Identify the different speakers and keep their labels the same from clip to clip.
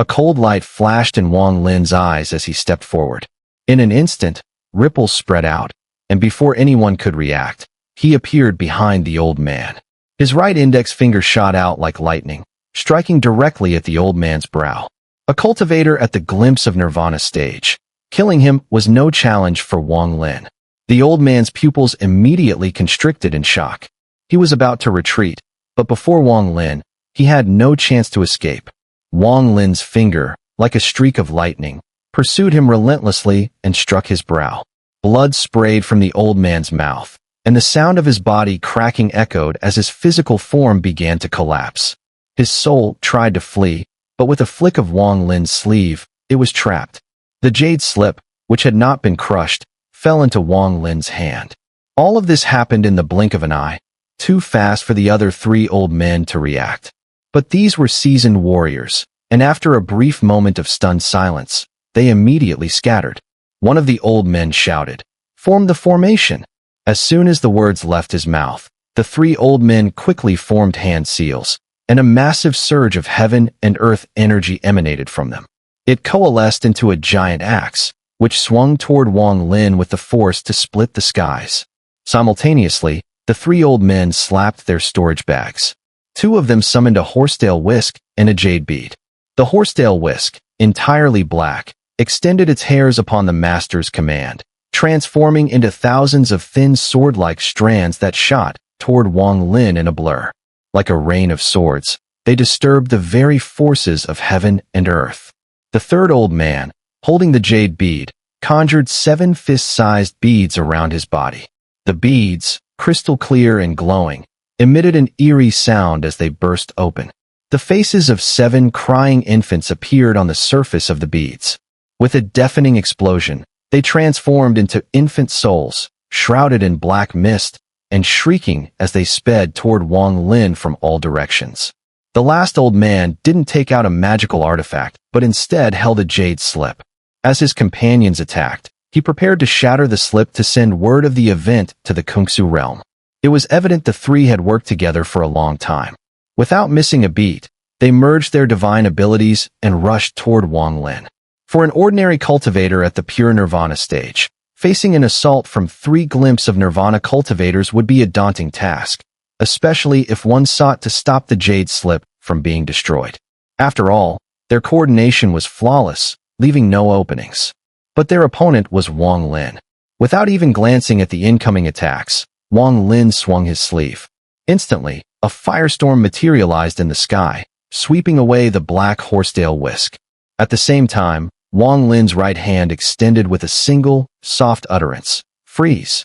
Speaker 1: A cold light flashed in Wang Lin's eyes as he stepped forward. In an instant, ripples spread out, and before anyone could react, he appeared behind the old man. His right index finger shot out like lightning, striking directly at the old man's brow. A cultivator at the glimpse of Nirvana stage. Killing him was no challenge for Wang Lin. The old man's pupils immediately constricted in shock. He was about to retreat, but before Wang Lin, he had no chance to escape. Wang Lin's finger, like a streak of lightning, pursued him relentlessly and struck his brow. Blood sprayed from the old man's mouth, and the sound of his body cracking echoed as his physical form began to collapse. His soul tried to flee, but with a flick of Wang Lin's sleeve, it was trapped. The jade slip, which had not been crushed, fell into Wang Lin's hand. All of this happened in the blink of an eye, too fast for the other three old men to react. But these were seasoned warriors, and after a brief moment of stunned silence, they immediately scattered. One of the old men shouted, "Form the formation!" As soon as the words left his mouth, the three old men quickly formed hand seals, and a massive surge of heaven and earth energy emanated from them. It coalesced into a giant axe, which swung toward Wang Lin with the force to split the skies. Simultaneously, the three old men slapped their storage bags. Two of them summoned a horsetail whisk and a jade bead. The horsetail whisk, entirely black, extended its hairs upon the master's command, transforming into thousands of thin sword-like strands that shot toward Wang Lin in a blur. Like a rain of swords, they disturbed the very forces of heaven and earth. The third old man, holding the jade bead, conjured 7 fist-sized beads around his body. The beads, crystal clear and glowing, emitted an eerie sound as they burst open. The faces of 7 crying infants appeared on the surface of the beads. With a deafening explosion, they transformed into infant souls, shrouded in black mist, and shrieking as they sped toward Wang Lin from all directions. The last old man didn't take out a magical artifact, but instead held a jade slip. As his companions attacked, he prepared to shatter the slip to send word of the event to the Kunxu realm. It was evident the three had worked together for a long time. Without missing a beat, they merged their divine abilities and rushed toward Wang Lin. For an ordinary cultivator at the pure Nirvana stage, facing an assault from 3 glimpses of Nirvana cultivators would be a daunting task, especially if one sought to stop the jade slip from being destroyed. After all, their coordination was flawless, leaving no openings. But their opponent was Wang Lin. Without even glancing at the incoming attacks, Wang Lin swung his sleeve. Instantly, a firestorm materialized in the sky, sweeping away the black horsetail whisk. At the same time, Wang Lin's right hand extended with a single, soft utterance, "Freeze."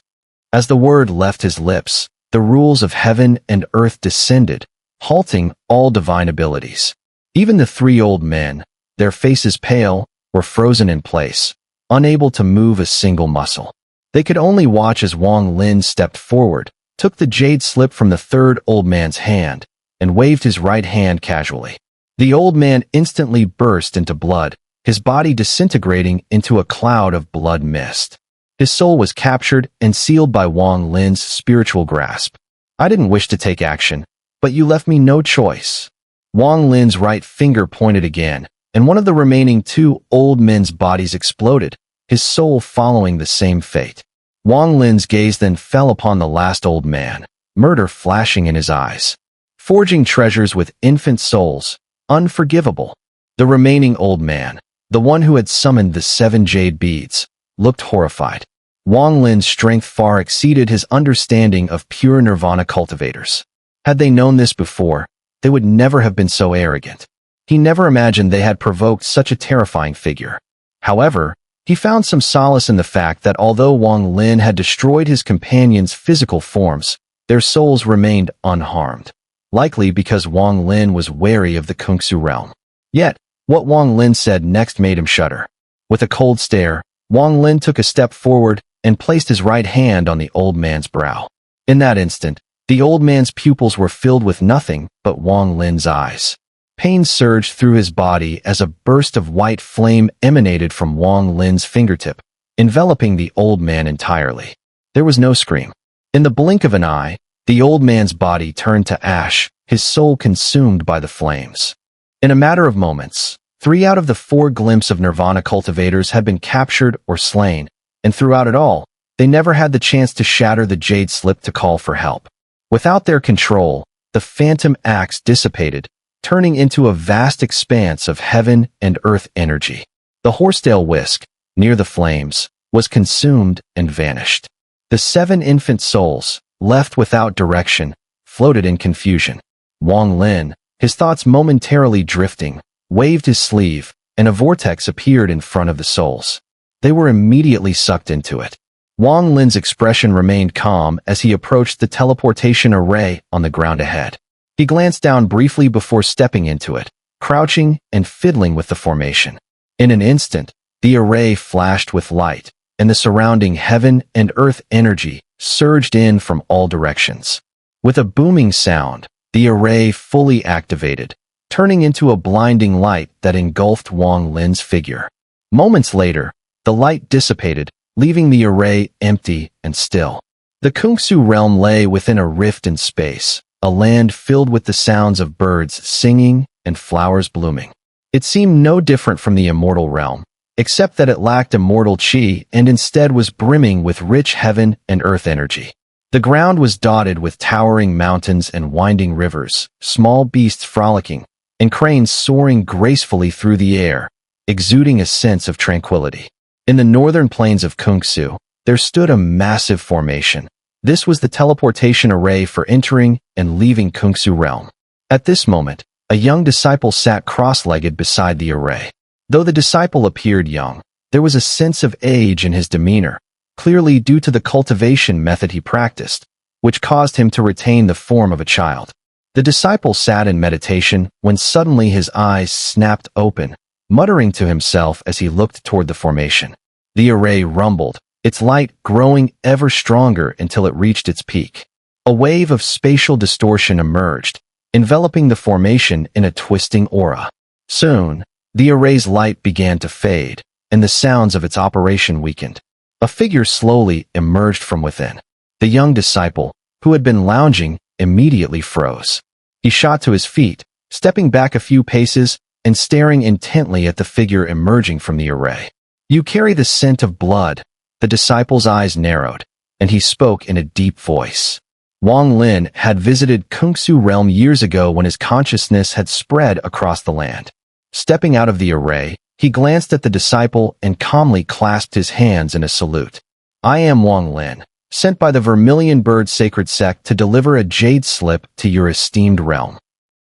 Speaker 1: As the word left his lips, the rules of heaven and earth descended, halting all divine abilities. Even the 3 old men, their faces pale, were frozen in place, unable to move a single muscle. They could only watch as Wang Lin stepped forward, took the jade slip from the third old man's hand, and waved his right hand casually. The old man instantly burst into blood, his body disintegrating into a cloud of blood mist. His soul was captured and sealed by Wang Lin's spiritual grasp. "I didn't wish to take action, but you left me no choice." Wang Lin's right finger pointed again, and one of the remaining 2 old men's bodies exploded, his soul following the same fate. Wang Lin's gaze then fell upon the last old man, murder flashing in his eyes. Forging treasures with infant souls, unforgivable. The remaining old man, the one who had summoned the 7 jade beads, looked horrified. Wang Lin's strength far exceeded his understanding of pure Nirvana cultivators. Had they known this before, they would never have been so arrogant. He never imagined they had provoked such a terrifying figure. However, he found some solace in the fact that although Wang Lin had destroyed his companions' physical forms, their souls remained unharmed, likely because Wang Lin was wary of the Kunxu realm. Yet, what Wang Lin said next made him shudder. With a cold stare, Wang Lin took a step forward and placed his right hand on the old man's brow. In that instant, the old man's pupils were filled with nothing but Wang Lin's eyes. Pain surged through his body as a burst of white flame emanated from Wang Lin's fingertip, enveloping the old man entirely. There was no scream. In the blink of an eye, the old man's body turned to ash, his soul consumed by the flames. In a matter of moments, 3 out of the 4 glimpses of Nirvana cultivators had been captured or slain, and throughout it all, they never had the chance to shatter the jade slip to call for help. Without their control, the phantom axe dissipated, turning into a vast expanse of heaven and earth energy. The horsetail whisk, near the flames, was consumed and vanished. The 7 infant souls, left without direction, floated in confusion. Wang Lin, his thoughts momentarily drifting, waved his sleeve, and a vortex appeared in front of the souls. They were immediately sucked into it. Wang Lin's expression remained calm as he approached the teleportation array on the ground ahead. He glanced down briefly before stepping into it, crouching and fiddling with the formation. In an instant, the array flashed with light, and the surrounding heaven and earth energy surged in from all directions. With a booming sound, the array fully activated, turning into a blinding light that engulfed Wang Lin's figure. Moments later, the light dissipated, leaving the array empty and still. The Kunxu realm lay within a rift in space, a land filled with the sounds of birds singing and flowers blooming. It seemed no different from the immortal realm, except that it lacked immortal chi and instead was brimming with rich heaven and earth energy. The ground was dotted with towering mountains and winding rivers, small beasts frolicking, and cranes soaring gracefully through the air, exuding a sense of tranquility. In the northern plains of Kunxu, there stood a massive formation. This was the teleportation array for entering and leaving Kunxu realm. At this moment, a young disciple sat cross-legged beside the array. Though the disciple appeared young, there was a sense of age in his demeanor, clearly due to the cultivation method he practiced, which caused him to retain the form of a child. The disciple sat in meditation when suddenly his eyes snapped open, muttering to himself as he looked toward the formation. The array rumbled, its light growing ever stronger until it reached its peak. A wave of spatial distortion emerged, enveloping the formation in a twisting aura. Soon, the array's light began to fade, and the sounds of its operation weakened. A figure slowly emerged from within. The young disciple, who had been lounging, immediately froze. He shot to his feet, stepping back a few paces and staring intently at the figure emerging from the array. "You carry the scent of blood." The disciple's eyes narrowed, and he spoke in a deep voice. Wang Lin had visited Kunxu realm years ago when his consciousness had spread across the land. Stepping out of the array, he glanced at the disciple and calmly clasped his hands in a salute. "I am Wang Lin, sent by the Vermilion Bird Sacred Sect to deliver a jade slip to your esteemed realm."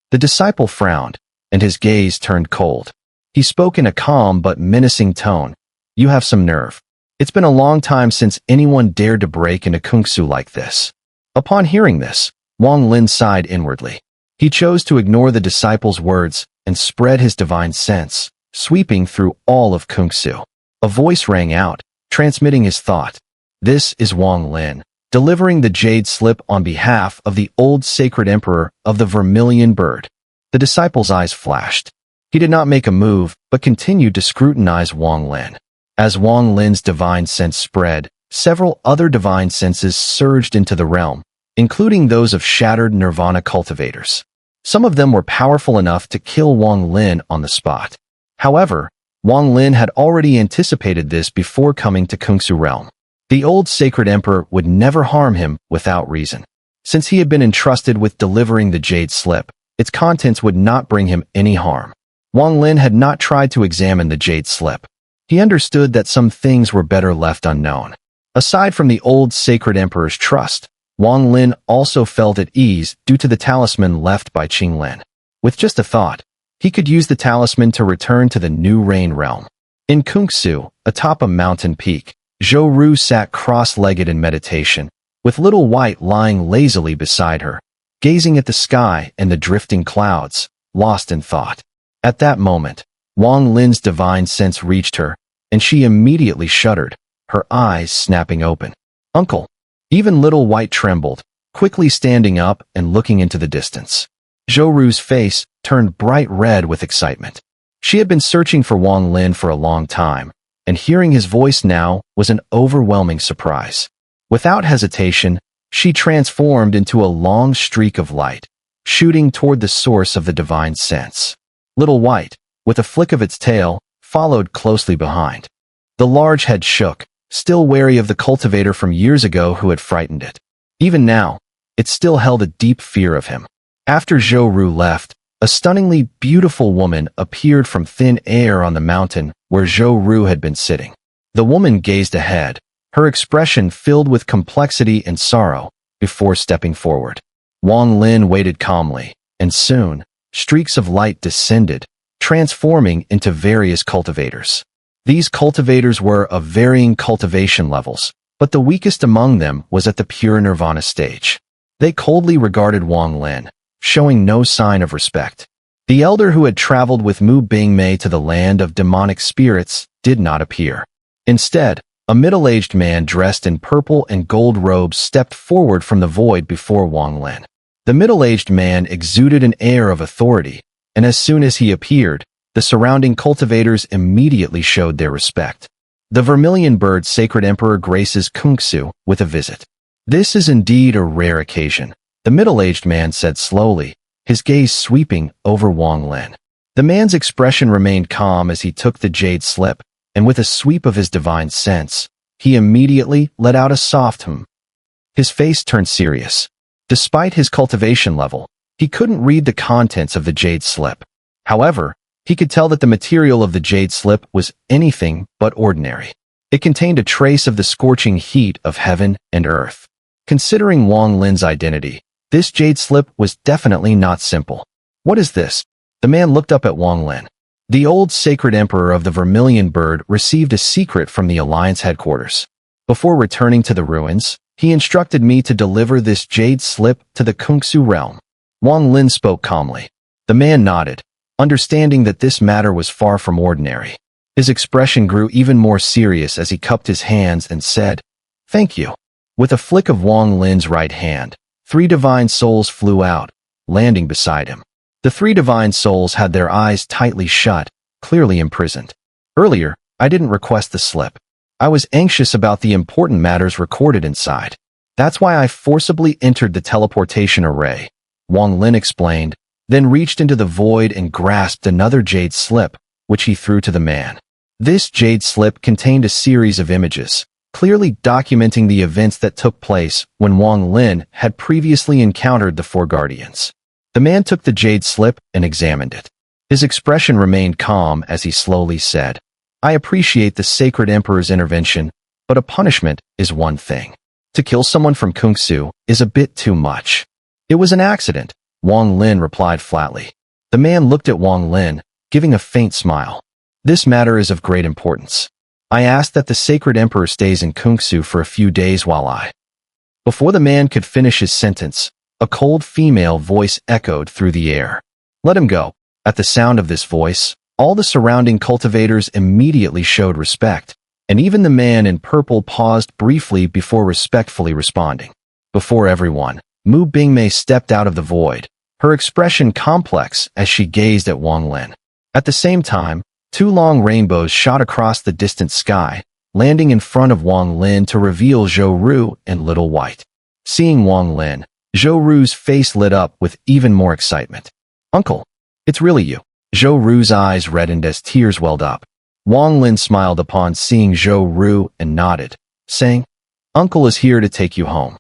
Speaker 1: The disciple frowned, and his gaze turned cold. He spoke in a calm but menacing tone. "You have some nerve. It's been a long time since anyone dared to break into Kunxu like this." Upon hearing this, Wang Lin sighed inwardly. He chose to ignore the disciple's words and spread his divine sense, sweeping through all of Kunxu. A voice rang out, transmitting his thought. "This is Wang Lin, delivering the jade slip on behalf of the old sacred emperor of the Vermilion Bird." The disciple's eyes flashed. He did not make a move, but continued to scrutinize Wang Lin. As Wang Lin's divine sense spread, several other divine senses surged into the realm, including those of shattered Nirvana cultivators. Some of them were powerful enough to kill Wang Lin on the spot. However, Wang Lin had already anticipated this before coming to Kunxu realm. The old sacred emperor would never harm him without reason. Since he had been entrusted with delivering the jade slip, its contents would not bring him any harm. Wang Lin had not tried to examine the jade slip. He understood that some things were better left unknown. Aside from the old sacred emperor's trust, Wang Lin also felt at ease due to the talisman left by Qinglin. With just a thought, he could use the talisman to return to the New Rain realm. In Kunxu, atop a mountain peak, Zhou Ru sat cross-legged in meditation, with Little White lying lazily beside her, gazing at the sky and the drifting clouds, lost in thought. At that moment, Wang Lin's divine sense reached her, and she immediately shuddered, her eyes snapping open. "Uncle!" Even Little White trembled, quickly standing up and looking into the distance. Zhou Ru's face turned bright red with excitement. She had been searching for Wang Lin for a long time, and hearing his voice now was an overwhelming surprise. Without hesitation, she transformed into a long streak of light, shooting toward the source of the divine sense. "Little White, with a flick of its tail, followed closely behind. The large head shook, still wary of the cultivator from years ago who had frightened it. Even now, it still held a deep fear of him. After Zhou Ru left, a stunningly beautiful woman appeared from thin air on the mountain where Zhou Ru had been sitting. The woman gazed ahead, her expression filled with complexity and sorrow, before stepping forward. Wang Lin waited calmly, and soon, streaks of light descended, transforming into various cultivators. These cultivators were of varying cultivation levels, but the weakest among them was at the pure nirvana stage. They coldly regarded Wang Lin, showing no sign of respect. The elder who had traveled with Mu Bingmei to the land of demonic spirits did not appear. Instead, a middle-aged man dressed in purple and gold robes stepped forward from the void before Wang Lin. The middle-aged man exuded an air of authority, and as soon as he appeared, the surrounding cultivators immediately showed their respect. The vermilion bird sacred emperor graces Kunxu with a visit. This is indeed a rare occasion, the middle-aged man said slowly, his gaze sweeping over Wang Lin. The man's expression remained calm as he took the jade slip, and with a sweep of his divine sense, he immediately let out a soft hum. His face turned serious. Despite his cultivation level, he couldn't read the contents of the jade slip. However, he could tell that the material of the jade slip was anything but ordinary. It contained a trace of the scorching heat of heaven and earth. Considering Wang Lin's identity, this jade slip was definitely not simple. What is this? The man looked up at Wang Lin. The old sacred emperor of the vermilion bird received a secret from the Alliance headquarters. Before returning to the ruins, he instructed me to deliver this jade slip to the Kunxu realm. Wang Lin spoke calmly. The man nodded, understanding that this matter was far from ordinary. His expression grew even more serious as he cupped his hands and said, "Thank you." With a flick of Wang Lin's right hand, 3 divine souls flew out, landing beside him. The 3 divine souls had their eyes tightly shut, clearly imprisoned. Earlier, I didn't request the slip. I was anxious about the important matters recorded inside. That's why I forcibly entered the teleportation array, Wang Lin explained, then reached into the void and grasped another jade slip, which he threw to the man. This jade slip contained a series of images, clearly documenting the events that took place when Wang Lin had previously encountered the 4 guardians. The man took the jade slip and examined it. His expression remained calm as he slowly said, "I appreciate the sacred emperor's intervention, but a punishment is one thing. To kill someone from Kunxu is a bit too much." "It was an accident," Wang Lin replied flatly. The man looked at Wang Lin, giving a faint smile. "This matter is of great importance. I ask that the sacred emperor stays in Kunxu for a few days while I—" Before the man could finish his sentence, a cold female voice echoed through the air. "Let him go." At the sound of this voice, all the surrounding cultivators immediately showed respect, and even the man in purple paused briefly before respectfully responding. Before everyone, Mu Bingmei stepped out of the void, her expression complex as she gazed at Wang Lin. At the same time, 2 long rainbows shot across the distant sky, landing in front of Wang Lin to reveal Zhou Ru and Little White. Seeing Wang Lin, Zhou Ru's face lit up with even more excitement. "Uncle, it's really you." Zhou Ru's eyes reddened as tears welled up. Wang Lin smiled upon seeing Zhou Ru and nodded, saying, "Uncle is here to take you home."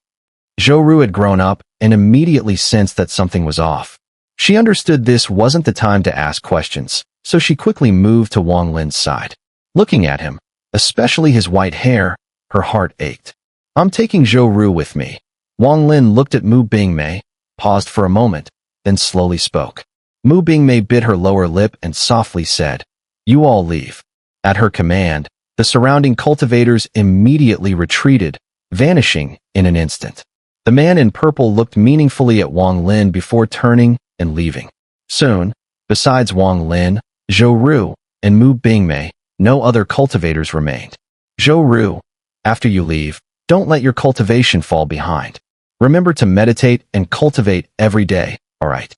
Speaker 1: Zhou Ru had grown up and immediately sensed that something was off. She understood this wasn't the time to ask questions, so she quickly moved to Wang Lin's side. Looking at him, especially his white hair, her heart ached. "I'm taking Zhou Ru with me." Wang Lin looked at Mu Bingmei, paused for a moment, then slowly spoke. Mu Bingmei bit her lower lip and softly said, "You all leave." At her command, the surrounding cultivators immediately retreated, vanishing in an instant. The man in purple looked meaningfully at Wang Lin before turning and leaving. Soon, besides Wang Lin, Zhou Ru, and Mu Bingmei, no other cultivators remained. "Zhou Ru, after you leave, don't let your cultivation fall behind. Remember to meditate and cultivate every day, alright?"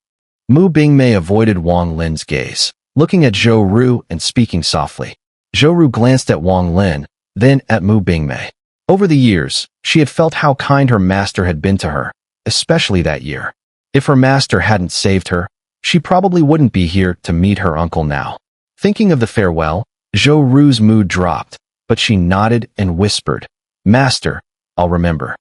Speaker 1: Mu Bingmei avoided Wang Lin's gaze, looking at Zhou Ru and speaking softly. Zhou Ru glanced at Wang Lin, then at Mu Bingmei. Over the years, she had felt how kind her master had been to her, especially that year. If her master hadn't saved her, she probably wouldn't be here to meet her uncle now. Thinking of the farewell, Zhou Ru's mood dropped, but she nodded and whispered, "Master, I'll remember.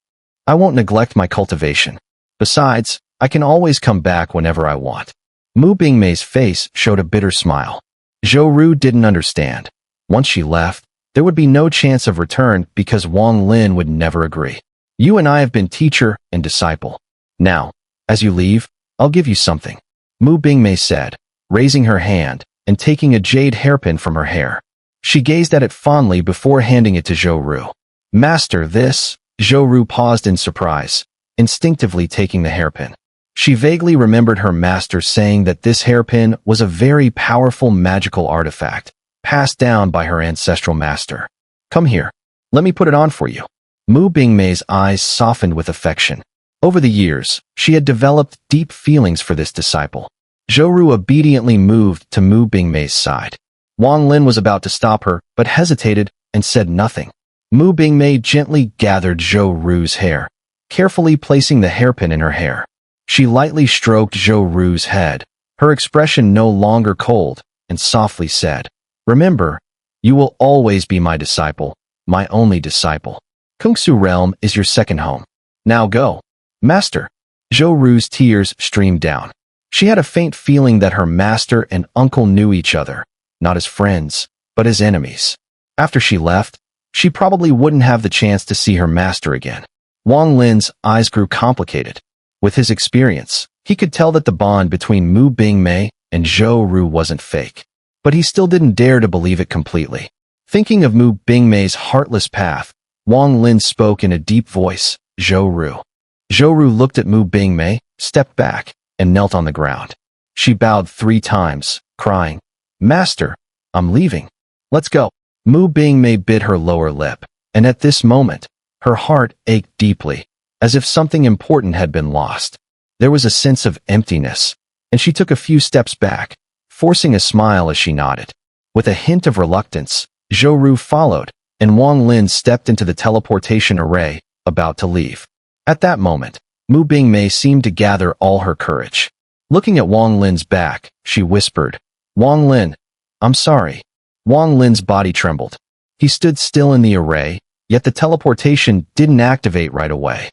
Speaker 1: I won't neglect my cultivation. Besides, I can always come back whenever I want." Mu Bingmei's face showed a bitter smile. Zhou Ru didn't understand. Once she left, there would be no chance of return because Wang Lin would never agree. "You and I have been teacher and disciple. Now, as you leave, I'll give you something," Mu Bingmei said, raising her hand and taking a jade hairpin from her hair. She gazed at it fondly before handing it to Zhou Ru. "Master, this?" Zhou Ru paused in surprise, instinctively taking the hairpin. She vaguely remembered her master saying that this hairpin was a very powerful magical artifact, passed down by her ancestral master. "Come here. Let me put it on for you." Mu Bingmei's eyes softened with affection. Over the years, she had developed deep feelings for this disciple. Zhou Ru obediently moved to Mu Bingmei's side. Wang Lin was about to stop her, but hesitated and said nothing. Mu Bingmei gently gathered Zhou Ru's hair, carefully placing the hairpin in her hair. She lightly stroked Zhou Ru's head, her expression no longer cold, and softly said, "Remember, you will always be my disciple, my only disciple. Kunxu realm is your second home. Now go." "Master." Zhou Ru's tears streamed down. She had a faint feeling that her master and uncle knew each other, not as friends, but as enemies. After she left, she probably wouldn't have the chance to see her master again. Wang Lin's eyes grew complicated. With his experience, he could tell that the bond between Mu Bingmei and Zhou Ru wasn't fake. But he still didn't dare to believe it completely. Thinking of Mu Bingmei's heartless path, Wang Lin spoke in a deep voice, "Zhou Ru." Zhou Ru looked at Mu Bingmei, stepped back, and knelt on the ground. She bowed 3 times, crying, "Master, I'm leaving. Let's go." Mu Bingmei bit her lower lip, and at this moment, her heart ached deeply, as if something important had been lost. There was a sense of emptiness, and she took a few steps back, forcing a smile as she nodded. With a hint of reluctance, Zhou Ru followed, and Wang Lin stepped into the teleportation array, about to leave. At that moment, Mu Bingmei seemed to gather all her courage. Looking at Wang Lin's back, she whispered, "Wang Lin, I'm sorry." Wang Lin's body trembled. He stood still in the array, yet the teleportation didn't activate right away.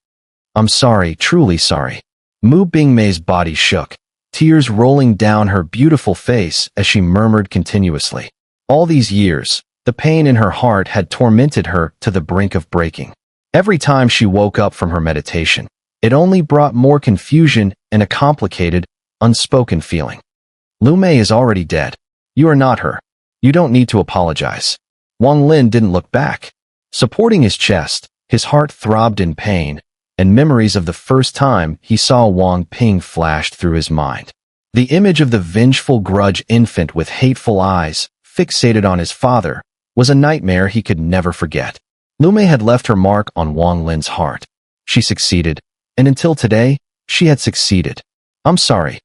Speaker 1: "I'm sorry, truly sorry." Mu Bingmei's body shook, tears rolling down her beautiful face as she murmured continuously. All these years, the pain in her heart had tormented her to the brink of breaking. Every time she woke up from her meditation, it only brought more confusion and a complicated, unspoken feeling. "Lu Mei is already dead. You are not her. You don't need to apologize." Wang Lin didn't look back. Supporting his chest, his heart throbbed in pain, and memories of the first time he saw Wang Ping flashed through his mind. The image of the vengeful grudge infant with hateful eyes, fixated on his father, was a nightmare he could never forget. Lu Mei had left her mark on Wang Lin's heart. She succeeded, and until today, she had succeeded. I'm sorry.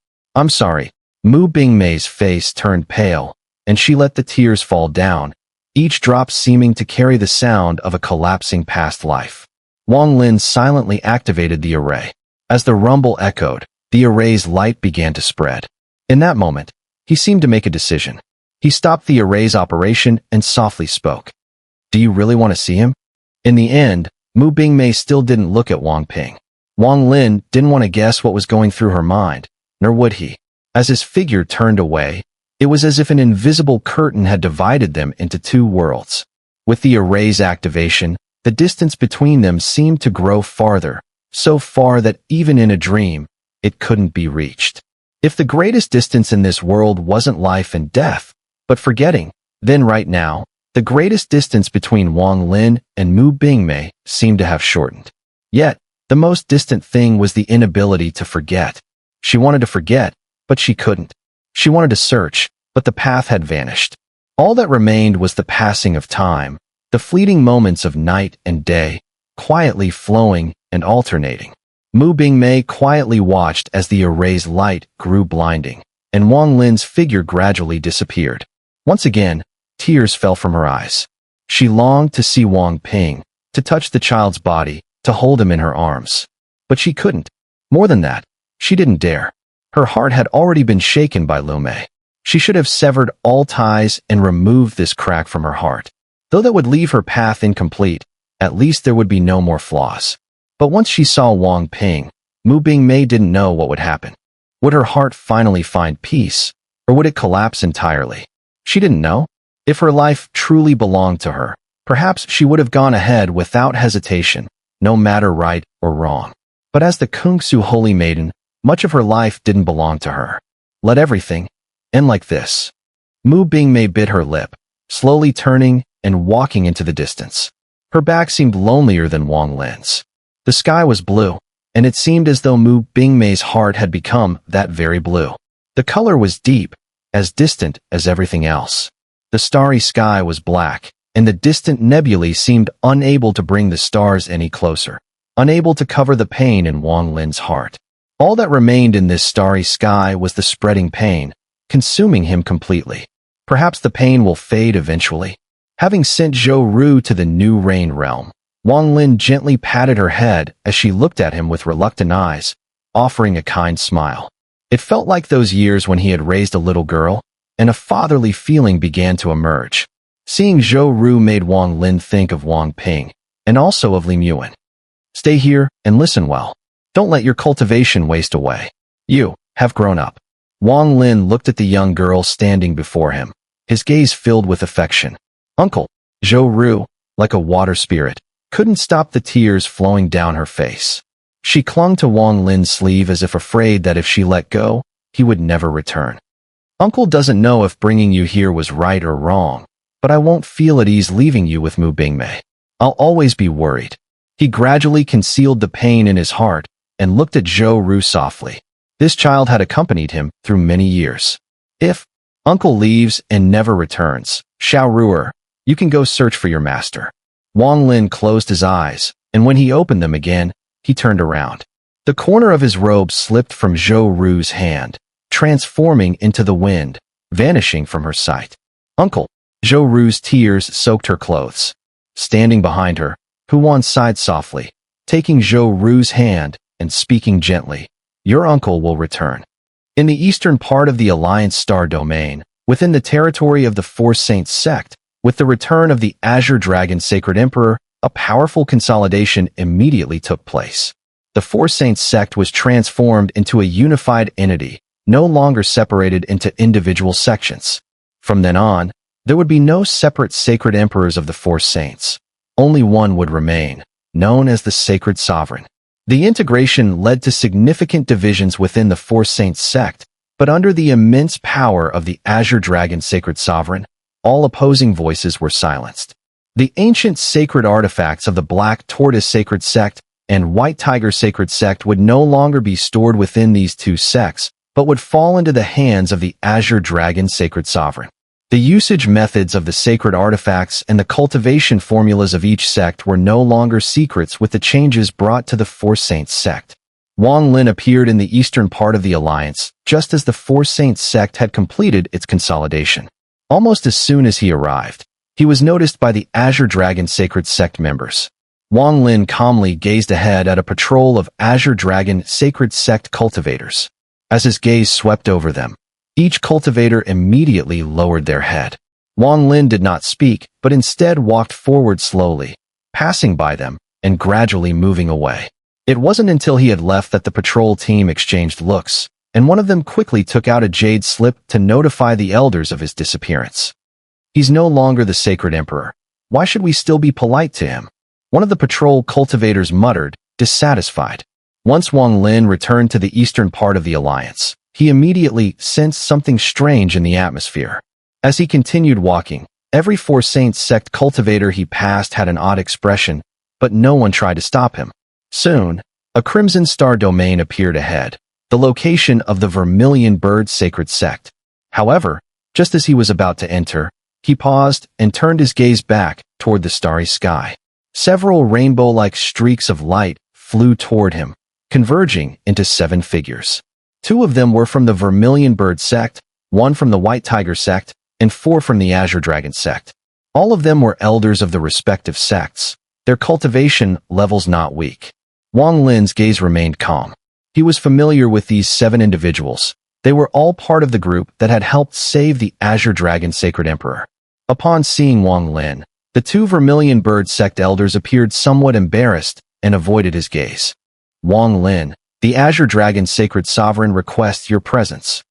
Speaker 1: Mu Bingmei's face turned pale, and she let the tears fall down, each drop seeming to carry the sound of a collapsing past life. Wang Lin silently activated the array. As the rumble echoed, the array's light began to spread. In that moment, he seemed to make a decision. He stopped the array's operation and softly spoke. "Do you really want to see him?" In the end, Mu Bingmei still didn't look at Wang Ping. Wang Lin didn't want to guess what was going through her mind, nor would he. As his figure turned away, it was as if an invisible curtain had divided them into 2 worlds. With the array's activation, the distance between them seemed to grow farther, so far that even in a dream, it couldn't be reached. If the greatest distance in this world wasn't life and death, but forgetting, then right now, the greatest distance between Wang Lin and Mu Bingmei seemed to have shortened. Yet, the most distant thing was the inability to forget. She wanted to forget, but she couldn't. She wanted to search, but the path had vanished. All that remained was the passing of time, the fleeting moments of night and day, quietly flowing and alternating. Mu Bingmei quietly watched as the array's light grew blinding, and Wang Lin's figure gradually disappeared. Once again, tears fell from her eyes. She longed to see Wang Ping, to touch the child's body, to hold him in her arms. But she couldn't. More than that, she didn't dare. Her heart had already been shaken by Lu Mei. She should have severed all ties and removed this crack from her heart. Though that would leave her path incomplete, at least there would be no more flaws. But once she saw Wang Ping, Mu Bingmei didn't know what would happen. Would her heart finally find peace, or would it collapse entirely? She didn't know. If her life truly belonged to her, perhaps she would have gone ahead without hesitation, no matter right or wrong. But as the Kunxu Holy Maiden, much of her life didn't belong to her. Let everything end like this. Mu Bingmei bit her lip, slowly turning and walking into the distance. Her back seemed lonelier than Wang Lin's. The sky was blue, and it seemed as though Mu Bingmei's heart had become that very blue. The color was deep, as distant as everything else. The starry sky was black, and the distant nebulae seemed unable to bring the stars any closer, unable to cover the pain in Wang Lin's heart. All that remained in this starry sky was the spreading pain, consuming him completely. Perhaps the pain will fade eventually. Having sent Zhou Ru to the New Rain realm, Wang Lin gently patted her head as she looked at him with reluctant eyes, offering a kind smile. It felt like those years when he had raised a little girl, and a fatherly feeling began to emerge. Seeing Zhou Ru made Wang Lin think of Wang Ping, and also of Li Muan. Stay here and listen well. Don't let your cultivation waste away. You have grown up. Wang Lin looked at the young girl standing before him, his gaze filled with affection. Uncle, Zhou Ru, like a water spirit, couldn't stop the tears flowing down her face. She clung to Wang Lin's sleeve as if afraid that if she let go, he would never return. Uncle doesn't know if bringing you here was right or wrong, but I won't feel at ease leaving you with Mu Bingmei. I'll always be worried. He gradually concealed the pain in his heart and looked at Zhou Ru softly. This child had accompanied him through many years. If Uncle leaves and never returns, Xun'er, you can go search for your master. Wang Lin closed his eyes, and when he opened them again, he turned around. The corner of his robe slipped from Zhou Ru's hand, transforming into the wind, vanishing from her sight. Uncle, Zhou Ru's tears soaked her clothes. Standing behind her, Huan sighed softly, taking Zhou Ru's hand and speaking gently. Your uncle will return. In the eastern part of the Alliance Star Domain, within the territory of the Four Saints sect, with the return of the Azure Dragon Sacred Emperor, a powerful consolidation immediately took place. The Four Saints sect was transformed into a unified entity, no longer separated into individual sections. From then on, there would be no separate sacred emperors of the Four Saints. Only one would remain, known as the Sacred Sovereign. The integration led to significant divisions within the Four Saints sect, but under the immense power of the Azure Dragon Sacred Sovereign, all opposing voices were silenced. The ancient sacred artifacts of the Black Tortoise Sacred Sect and White Tiger Sacred Sect would no longer be stored within these two sects, but would fall into the hands of the Azure Dragon Sacred Sovereign. The usage methods of the sacred artifacts and the cultivation formulas of each sect were no longer secrets with the changes brought to the Four Saints sect. Wang Lin appeared in the eastern part of the alliance, just as the Four Saints sect had completed its consolidation. Almost as soon as he arrived, he was noticed by the Azure Dragon Sacred Sect members. Wang Lin calmly gazed ahead at a patrol of Azure Dragon Sacred Sect cultivators. As his gaze swept over them, each cultivator immediately lowered their head. Wang Lin did not speak, but instead walked forward slowly, passing by them and gradually moving away. It wasn't until he had left that the patrol team exchanged looks, and one of them quickly took out a jade slip to notify the elders of his disappearance. He's no longer the Sacred Emperor. Why should we still be polite to him? One of the patrol cultivators muttered, dissatisfied. Once Wang Lin returned to the eastern part of the alliance, he immediately sensed something strange in the atmosphere. As he continued walking, every Four Saints sect cultivator he passed had an odd expression, but no one tried to stop him. Soon, a Crimson Star domain appeared ahead, the location of the Vermilion Bird Sacred Sect. However, just as he was about to enter, he paused and turned his gaze back toward the starry sky. Several rainbow-like streaks of light flew toward him, converging into 7 figures. 2 of them were from the Vermilion Bird Sect, 1 from the White Tiger Sect, and 4 from the Azure Dragon Sect. All of them were elders of the respective sects, their cultivation levels not weak. Wang Lin's gaze remained calm. He was familiar with these 7 individuals, They were all part of the group that had helped save the Azure Dragon Sacred Emperor. Upon seeing Wang Lin, the two Vermilion Bird sect elders appeared somewhat embarrassed and avoided his gaze. Wang Lin, the Azure Dragon Sacred Sovereign requests your presence.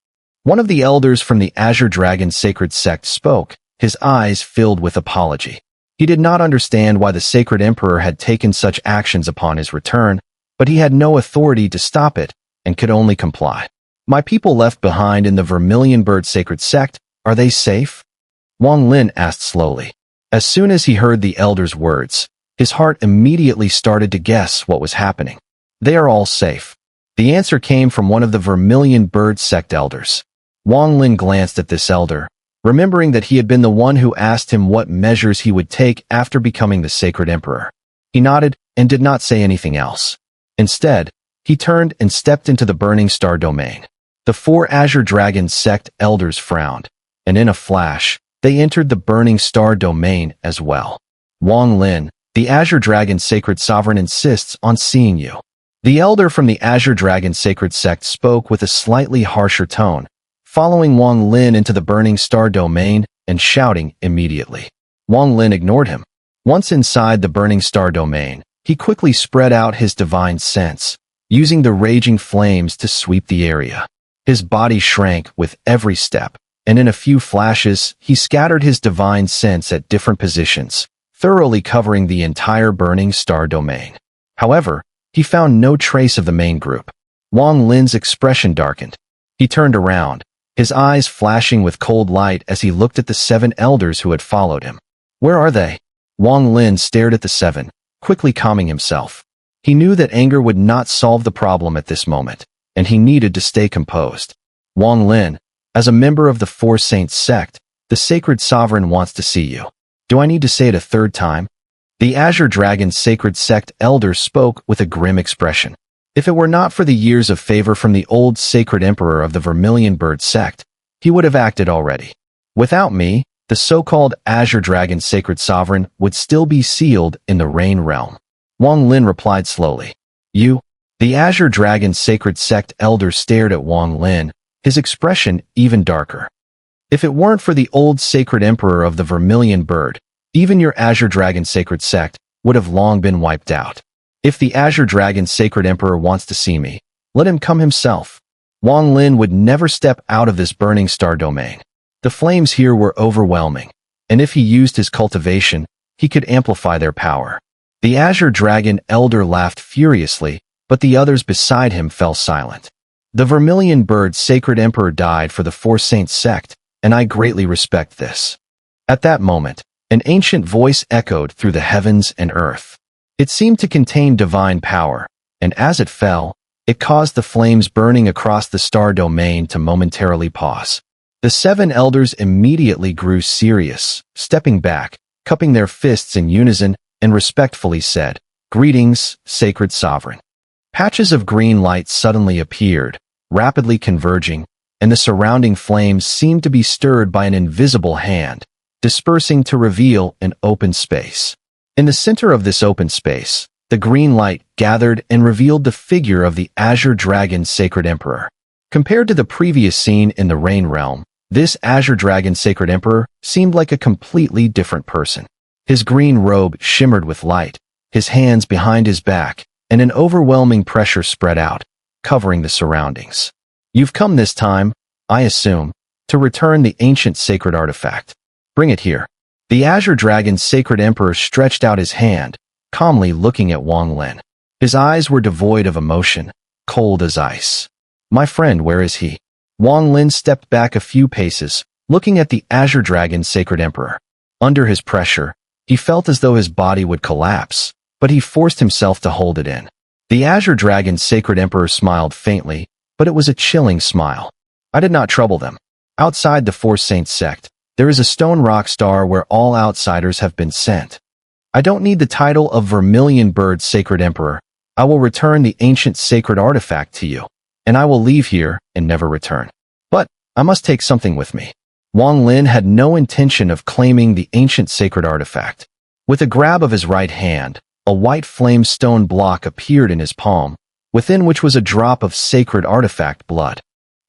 Speaker 1: One of the elders from the Azure Dragon Sacred Sect spoke, his eyes filled with apology. He did not understand why the Sacred Emperor had taken such actions upon his return, but he had no authority to stop it and could only comply. My people left behind in the Vermilion Bird Sacred Sect, are they safe? Wang Lin asked slowly. As soon as he heard the elder's words, his heart immediately started to guess what was happening. They are all safe. The answer came from one of the Vermilion Bird Sect elders. Wang Lin glanced at this elder, remembering that he had been the one who asked him what measures he would take after becoming the Sacred Emperor. He nodded and did not say anything else. Instead, he turned and stepped into the Burning Star domain. The four Azure Dragon Sect elders frowned, and in a flash, they entered the Burning Star domain as well. Wang Lin, the Azure Dragon Sacred Sovereign, insists on seeing you. The elder from the Azure Dragon Sacred Sect spoke with a slightly harsher tone, following Wang Lin into the Burning Star domain and shouting immediately. Wang Lin ignored him. Once inside the Burning Star domain, he quickly spread out his divine sense, using the raging flames to sweep the area. His body shrank with every step, and in a few flashes, he scattered his divine sense at different positions, thoroughly covering the entire Burning Star domain. However, he found no trace of the main group. Wang Lin's expression darkened. He turned around, his eyes flashing with cold light as he looked at the seven elders who had followed him. Where are they? Wang Lin stared at the seven, quickly calming himself. He knew that anger would not solve the problem at this moment, and he needed to stay composed. Wang Lin, as a member of the Four Saints sect, the Sacred Sovereign wants to see you. Do I need to say it a third time? The Azure Dragon Sacred Sect elder spoke with a grim expression. If it were not for the years of favor from the old Sacred Emperor of the Vermilion Bird sect, he would have acted already. Without me, the so-called Azure Dragon Sacred Sovereign would still be sealed in the Rain Realm. Wang Lin replied slowly. You? The Azure Dragon Sacred Sect elder stared at Wang Lin, his expression even darker. If it weren't for the old Sacred Emperor of the Vermilion Bird, even your Azure Dragon Sacred Sect would have long been wiped out. If the Azure Dragon Sacred Emperor wants to see me, let him come himself. Wang Lin would never step out of this Burning Star domain. The flames here were overwhelming, and if he used his cultivation, he could amplify their power. The Azure Dragon elder laughed furiously, but the others beside him fell silent. The Vermilion Bird Sacred Emperor died for the Four Saints sect, and I greatly respect this. At that moment, an ancient voice echoed through the heavens and earth. It seemed to contain divine power, and as it fell, it caused the flames burning across the star domain to momentarily pause. The seven elders immediately grew serious, stepping back, cupping their fists in unison, and respectfully said, "Greetings, Sacred Sovereign." Patches of green light suddenly appeared, rapidly converging, and the surrounding flames seemed to be stirred by an invisible hand, dispersing to reveal an open space. In the center of this open space, the green light gathered and revealed the figure of the Azure Dragon Sacred Emperor. Compared to the previous scene in the Rain Realm, this Azure Dragon Sacred Emperor seemed like a completely different person. His green robe shimmered with light, his hands behind his back, and an overwhelming pressure spread out, covering the surroundings. You've come this time, I assume, to return the ancient sacred artifact. Bring it here. The Azure Dragon Sacred Emperor stretched out his hand, calmly looking at Wang Lin. His eyes were devoid of emotion, cold as ice. My friend, where is he? Wang Lin stepped back a few paces, looking at the Azure Dragon Sacred Emperor. Under his pressure, he felt as though his body would collapse, but he forced himself to hold it in. The Azure Dragon Sacred Emperor smiled faintly, but it was a chilling smile. I did not trouble them. Outside the Four Saints sect, there is a stone rock star where all outsiders have been sent. I don't need the title of Vermilion Bird Sacred Emperor. I will return the ancient sacred artifact to you, and I will leave here and never return. But I must take something with me. Wang Lin had no intention of claiming the ancient sacred artifact. With a grab of his right hand, a white flame stone block appeared in his palm, within which was a drop of sacred artifact blood.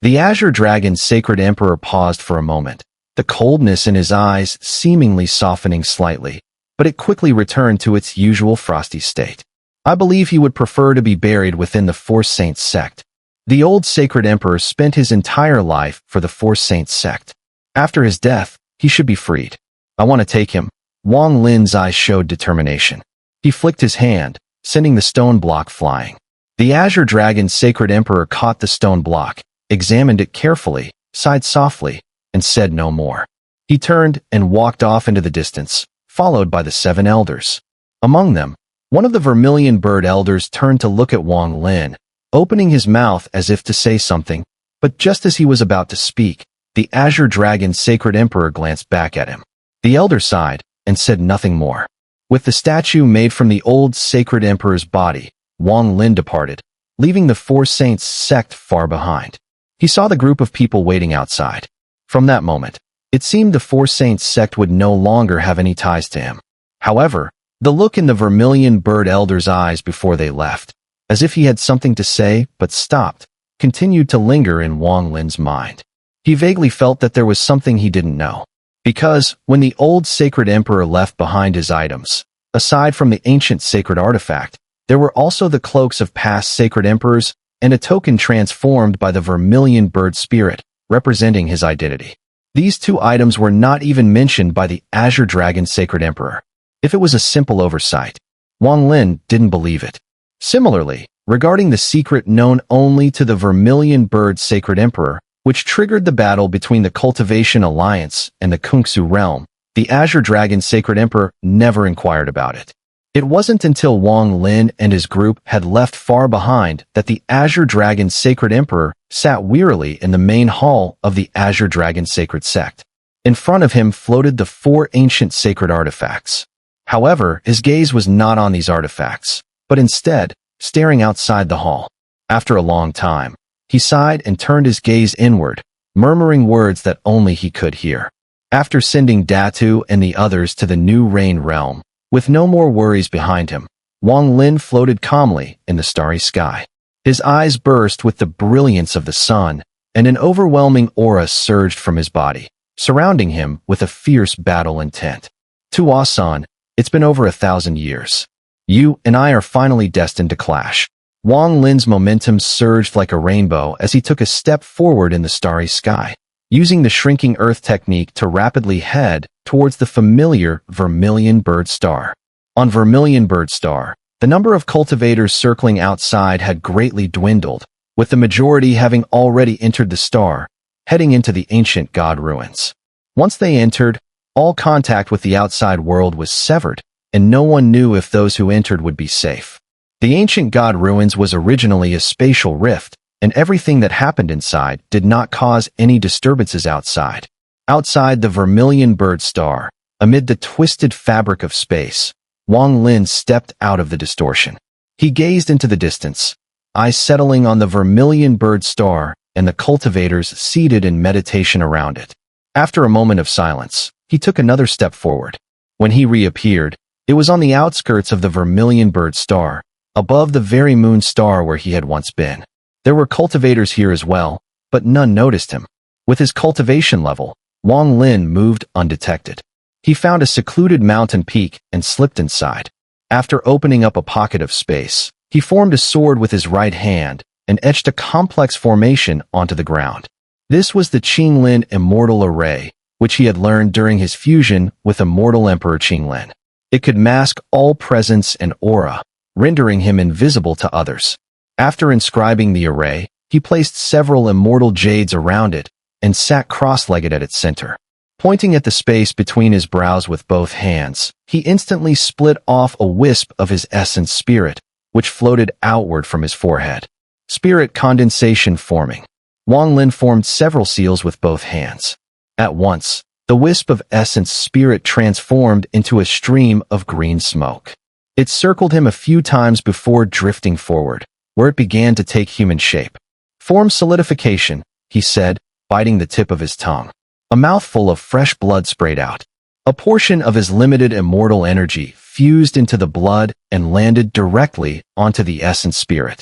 Speaker 1: The Azure Dragon's sacred emperor paused for a moment, the coldness in his eyes seemingly softening slightly, but it quickly returned to its usual frosty state. I believe he would prefer to be buried within the Four Saints sect. The old sacred emperor spent his entire life for the Four Saints sect. After his death, he should be freed. I want to take him. Wang Lin's eyes showed determination. He flicked his hand, sending the stone block flying. The Azure Dragon's sacred emperor caught the stone block, examined it carefully, sighed softly, and said no more. He turned and walked off into the distance, followed by the 7 elders. Among them, one of the Vermilion Bird elders turned to look at Wang Lin, opening his mouth as if to say something, but just as he was about to speak, the Azure Dragon's sacred emperor glanced back at him. The elder sighed and said nothing more. With the statue made from the old sacred emperor's body, Wang Lin departed, leaving the Four Saints sect far behind. He saw the group of people waiting outside. From that moment, it seemed the Four Saints sect would no longer have any ties to him. However, the look in the Vermilion Bird elder's eyes before they left, as if he had something to say but stopped, continued to linger in Wang Lin's mind. He vaguely felt that there was something he didn't know. Because, when the old sacred emperor left behind his items, aside from the ancient sacred artifact, there were also the cloaks of past sacred emperors and a token transformed by the Vermilion Bird spirit, representing his identity. These 2 items were not even mentioned by the Azure Dragon sacred emperor. If it was a simple oversight, Wang Lin didn't believe it. Similarly, regarding the secret known only to the Vermilion Bird sacred emperor, which triggered the battle between the Cultivation Alliance and the Kunxu realm, the Azure Dragon sacred emperor never inquired about it. It wasn't until Wang Lin and his group had left far behind that the Azure Dragon sacred emperor sat wearily in the main hall of the Azure Dragon sacred sect. In front of him floated the 4 ancient sacred artifacts. However, his gaze was not on these artifacts, but instead, staring outside the hall. After a long time, he sighed and turned his gaze inward, murmuring words that only he could hear. After sending Datu and the others to the New Rain realm, with no more worries behind him, Wang Lin floated calmly in the starry sky. His eyes burst with the brilliance of the sun, and an overwhelming aura surged from his body, surrounding him with a fierce battle intent. Tuasan, it's been over 1,000 years. You and I are finally destined to clash. Wang Lin's momentum surged like a rainbow as he took a step forward in the starry sky, using the shrinking earth technique to rapidly head towards the familiar Vermilion Bird star. On Vermilion Bird star, the number of cultivators circling outside had greatly dwindled, with the majority having already entered the star, heading into the ancient god ruins. Once they entered, all contact with the outside world was severed, and no one knew if those who entered would be safe. The ancient god ruins was originally a spatial rift, and everything that happened inside did not cause any disturbances outside. Outside the Vermilion Bird star, amid the twisted fabric of space, Wang Lin stepped out of the distortion. He gazed into the distance, eyes settling on the Vermilion Bird star and the cultivators seated in meditation around it. After a moment of silence, he took another step forward. When he reappeared, it was on the outskirts of the Vermilion Bird star, above the very moon star where he had once been. There were cultivators here as well, but none noticed him. With his cultivation level, Wang Lin moved undetected. He found a secluded mountain peak and slipped inside. After opening up a pocket of space, he formed a sword with his right hand and etched a complex formation onto the ground. This was the Qinglin Immortal Array, which he had learned during his fusion with Immortal Emperor Qinglin. It could mask all presence and aura, rendering him invisible to others. After inscribing the array, he placed several immortal jades around it and sat cross-legged at its center. Pointing at the space between his brows with both hands, he instantly split off a wisp of his essence spirit, which floated outward from his forehead. Spirit condensation forming. Wang Lin formed several seals with both hands. At once, the wisp of essence spirit transformed into a stream of green smoke. It circled him a few times before drifting forward, where it began to take human shape. Form solidification, he said, biting the tip of his tongue. A mouthful of fresh blood sprayed out. A portion of his limited immortal energy fused into the blood and landed directly onto the essence spirit.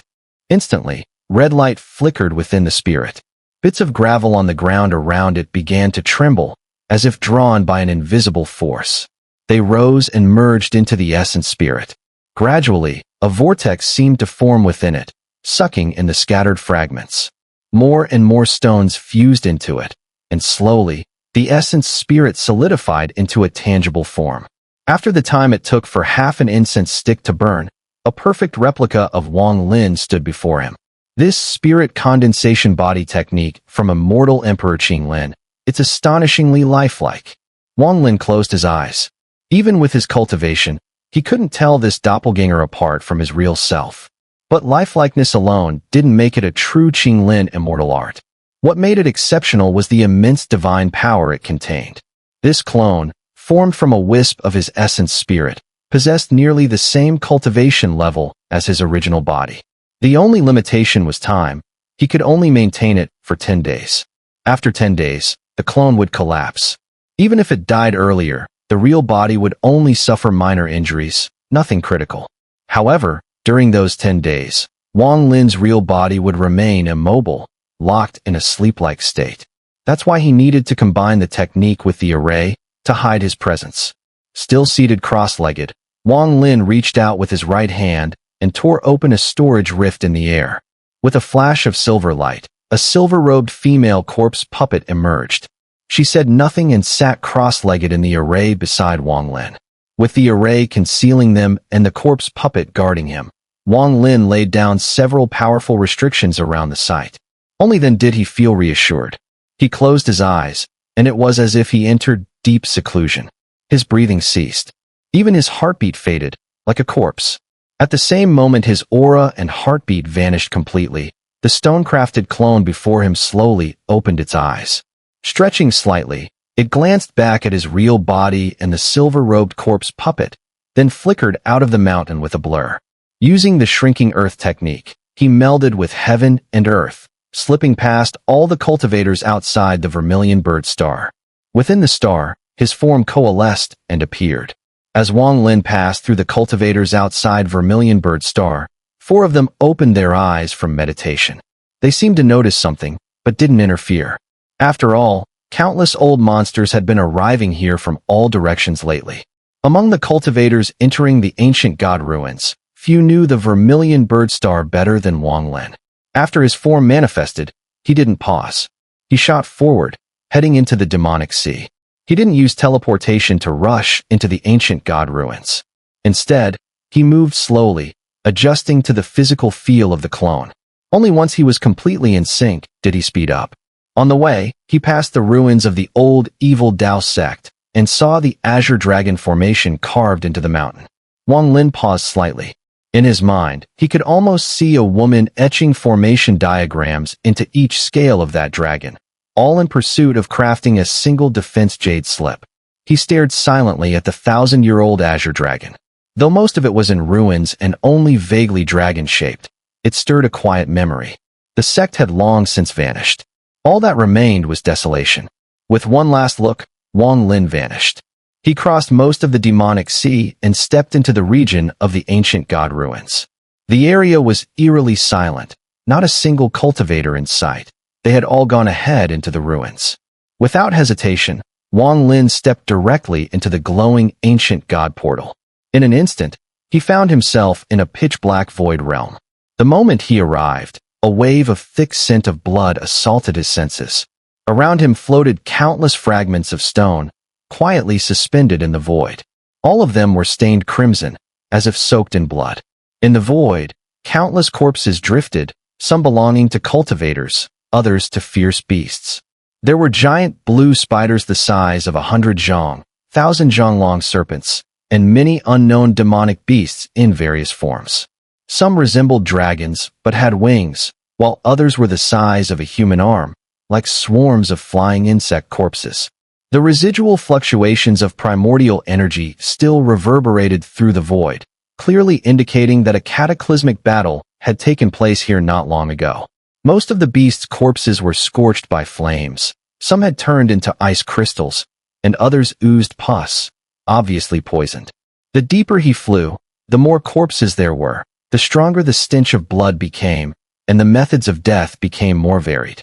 Speaker 1: Instantly, red light flickered within the spirit. Bits of gravel on the ground around it began to tremble, as if drawn by an invisible force. They rose and merged into the essence spirit. Gradually, a vortex seemed to form within it, sucking in the scattered fragments. More and more stones fused into it, and slowly, the essence spirit solidified into a tangible form. After the time it took for half an incense stick to burn, a perfect replica of Wang Lin stood before him. This spirit condensation body technique from immortal Emperor Qinglin, it's astonishingly lifelike. Wang Lin closed his eyes. Even with his cultivation, he couldn't tell this doppelganger apart from his real self. But lifelikeness alone didn't make it a true Qinglin immortal art. What made it exceptional was the immense divine power it contained. This clone, formed from a wisp of his essence spirit, possessed nearly the same cultivation level as his original body. The only limitation was time. He could only maintain it for 10 days. After 10 days, the clone would collapse. Even if it died earlier, the real body would only suffer minor injuries, nothing critical. However, during those 10 days, Wang Lin's real body would remain immobile, locked in a sleep-like state. That's why he needed to combine the technique with the array to hide his presence. Still seated cross-legged, Wang Lin reached out with his right hand and tore open a storage rift in the air. With a flash of silver light, a silver-robed female corpse puppet emerged. She said nothing and sat cross-legged in the array beside Wang Lin. With the array concealing them and the corpse puppet guarding him, Wang Lin laid down several powerful restrictions around the site. Only then did he feel reassured. He closed his eyes, and it was as if he entered deep seclusion. His breathing ceased. Even his heartbeat faded, like a corpse. At the same moment his aura and heartbeat vanished completely, the stone-crafted clone before him slowly opened its eyes. Stretching slightly, it glanced back at his real body and the silver-robed corpse puppet, then flickered out of the mountain with a blur. Using the shrinking earth technique, he melded with heaven and earth, slipping past all the cultivators outside the vermilion bird star. Within the star, his form coalesced and appeared. As Wang Lin passed through the cultivators outside vermilion bird star, 4 of them opened their eyes from meditation. They seemed to notice something, but didn't interfere. After all, countless old monsters had been arriving here from all directions lately. Among the cultivators entering the ancient god ruins, few knew the vermilion bird star better than Wang Lin. After his form manifested, he didn't pause. He shot forward, heading into the demonic sea. He didn't use teleportation to rush into the ancient god ruins. Instead, he moved slowly, adjusting to the physical feel of the clone. Only once he was completely in sync did he speed up. On the way, he passed the ruins of the old evil Dao sect and saw the azure dragon formation carved into the mountain. Wang Lin paused slightly. In his mind, he could almost see a woman etching formation diagrams into each scale of that dragon, all in pursuit of crafting a single defense jade slip. He stared silently at the 1,000-year-old azure dragon. Though most of it was in ruins and only vaguely dragon-shaped, it stirred a quiet memory. The sect had long since vanished. All that remained was desolation. With one last look, Wang Lin vanished. He crossed most of the demonic sea and stepped into the region of the ancient god ruins. The area was eerily silent, not a single cultivator in sight. They had all gone ahead into the ruins. Without hesitation, Wang Lin stepped directly into the glowing ancient god portal. In an instant, he found himself in a pitch-black void realm. The moment he arrived, a wave of thick scent of blood assaulted his senses. Around him floated countless fragments of stone, quietly suspended in the void. All of them were stained crimson, as if soaked in blood. In the void, countless corpses drifted, some belonging to cultivators, others to fierce beasts. There were giant blue spiders the size of 100 zhang, 1,000 zhang long serpents, and many unknown demonic beasts in various forms. Some resembled dragons, but had wings, while others were the size of a human arm, like swarms of flying insect corpses. The residual fluctuations of primordial energy still reverberated through the void, clearly indicating that a cataclysmic battle had taken place here not long ago. Most of the beasts' corpses were scorched by flames, some had turned into ice crystals, and others oozed pus, obviously poisoned. The deeper he flew, the more corpses there were, the stronger the stench of blood became, and the methods of death became more varied.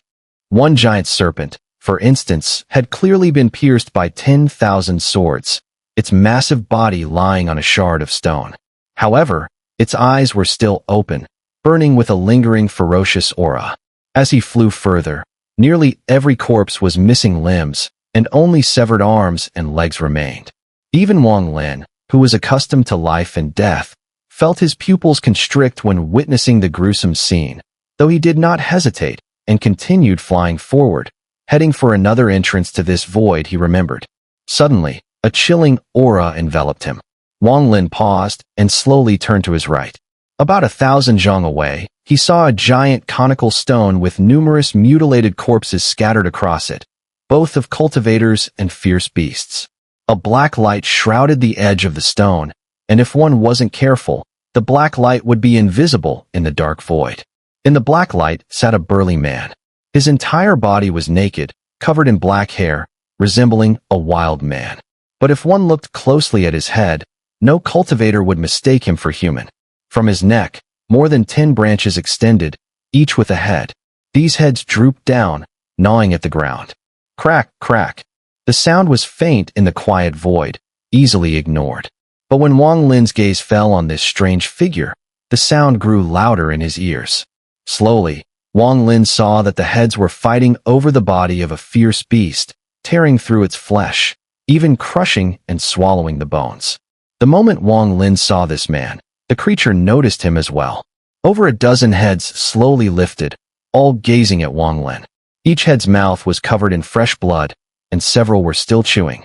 Speaker 1: One giant serpent, for instance, had clearly been pierced by 10,000 swords, its massive body lying on a shard of stone. However, its eyes were still open, burning with a lingering ferocious aura. As he flew further, nearly every corpse was missing limbs, and only severed arms and legs remained. Even Wang Lin, who was accustomed to life and death, felt his pupils constrict when witnessing the gruesome scene, though he did not hesitate and continued flying forward, heading for another entrance to this void he remembered. Suddenly, a chilling aura enveloped him. Wang Lin paused and slowly turned to his right. About 1,000 zhang away, he saw a giant conical stone with numerous mutilated corpses scattered across it, both of cultivators and fierce beasts. A black light shrouded the edge of the stone, and if one wasn't careful, the black light would be invisible in the dark void. In the black light sat a burly man. His entire body was naked, covered in black hair, resembling a wild man. But if one looked closely at his head, no cultivator would mistake him for human. From his neck, more than 10 branches extended, each with a head. These heads drooped down, gnawing at the ground. Crack, crack. The sound was faint in the quiet void, easily ignored. But when Wang Lin's gaze fell on this strange figure, the sound grew louder in his ears. Slowly, Wang Lin saw that the heads were fighting over the body of a fierce beast, tearing through its flesh, even crushing and swallowing the bones. The moment Wang Lin saw this man, the creature noticed him as well. Over a dozen heads slowly lifted, all gazing at Wang Lin. Each head's mouth was covered in fresh blood, and several were still chewing.